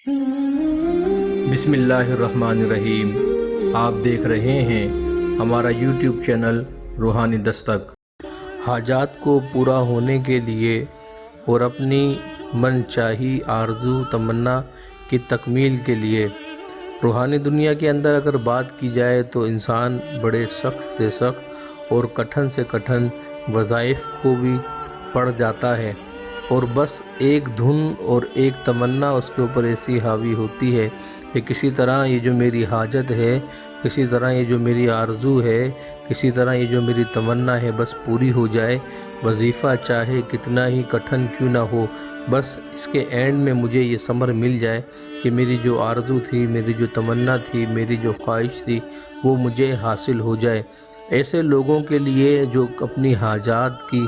بسم اللہ الرحمن الرحیم۔ آپ دیکھ رہے ہیں ہمارا یوٹیوب چینل روحانی دستک۔ حاجات کو پورا ہونے کے لیے اور اپنی من چاہی آرزو تمنا کی تکمیل کے لیے روحانی دنیا کے اندر اگر بات کی جائے تو انسان بڑے سخت سے سخت اور کٹھن سے کٹھن وظائف کو بھی پڑ جاتا ہے، اور بس ایک دھن اور ایک تمنا اس کے اوپر ایسی حاوی ہوتی ہے کہ کسی طرح یہ جو میری حاجت ہے، کسی طرح یہ جو میری آرزو ہے، کسی طرح یہ جو میری تمنا ہے بس پوری ہو جائے۔ وظیفہ چاہے کتنا ہی کٹھن کیوں نہ ہو، بس اس کے اینڈ میں مجھے یہ ثمر مل جائے کہ میری جو آرزو تھی، میری جو تمنا تھی، میری جو خواہش تھی وہ مجھے حاصل ہو جائے۔ ایسے لوگوں کے لیے جو اپنی حاجات کی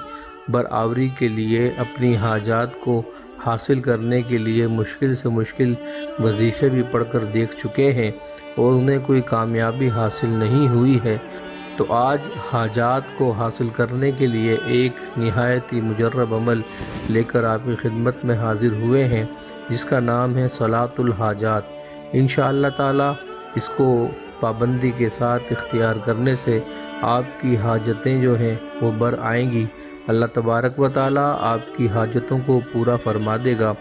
برآوری کے لیے، اپنی حاجات کو حاصل کرنے کے لیے مشکل سے مشکل وظیفے بھی پڑھ کر دیکھ چکے ہیں اور انہیں کوئی کامیابی حاصل نہیں ہوئی ہے، تو آج حاجات کو حاصل کرنے کے لیے ایک نہایت ہی مجرب عمل لے کر آپ کی خدمت میں حاضر ہوئے ہیں، جس کا نام ہے صلاۃ الحاجات۔ انشاءاللہ تعالی اس کو پابندی کے ساتھ اختیار کرنے سے آپ کی حاجتیں جو ہیں وہ بر آئیں گی۔ اللہ تبارک و تعالی آپ کی حاجتوں کو پورا فرما دے گا۔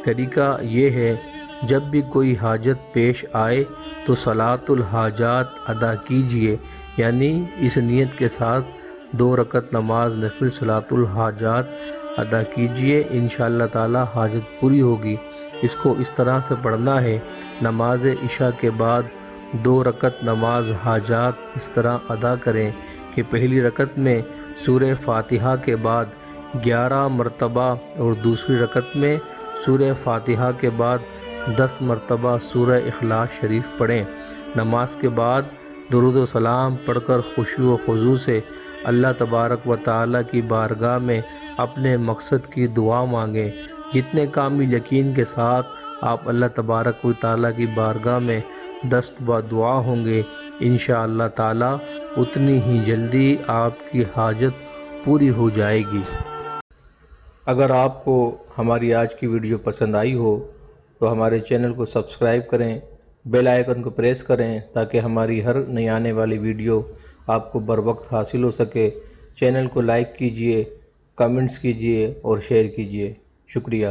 طریقہ یہ ہے، جب بھی کوئی حاجت پیش آئے تو صلاۃ الحاجات ادا کیجئے، یعنی اس نیت کے ساتھ 2 رکعت نماز نفل صلاۃ الحاجات ادا کیجئے، انشاءاللہ تعالی حاجت پوری ہوگی۔ اس کو اس طرح سے پڑھنا ہے، نماز عشاء کے بعد 2 رکعت نماز حاجات اس طرح ادا کریں کہ پہلی رکعت میں سورہ فاتحہ کے بعد 11 مرتبہ اور دوسری رکعت میں سورہ فاتحہ کے بعد 10 مرتبہ سورہ اخلاص شریف پڑھیں۔ نماز کے بعد درود و سلام پڑھ کر خشوع و خضوع سے اللہ تبارک و تعالی کی بارگاہ میں اپنے مقصد کی دعا مانگیں۔ جتنے کامل یقین کے ساتھ آپ اللہ تبارک و تعالی کی بارگاہ میں دست و دعا ہوں گے، انشاءاللہ تعالی اتنی ہی جلدی آپ کی حاجت پوری ہو جائے گی۔ اگر آپ کو ہماری آج کی ویڈیو پسند آئی ہو تو ہمارے چینل کو سبسکرائب کریں، بیل آئیکن کو پریس کریں تاکہ ہماری ہر نئی آنے والی ویڈیو آپ کو بر وقت حاصل ہو سکے۔ چینل کو لائک کیجئے، کمنٹس کیجئے اور شیئر کیجئے۔ شکریہ۔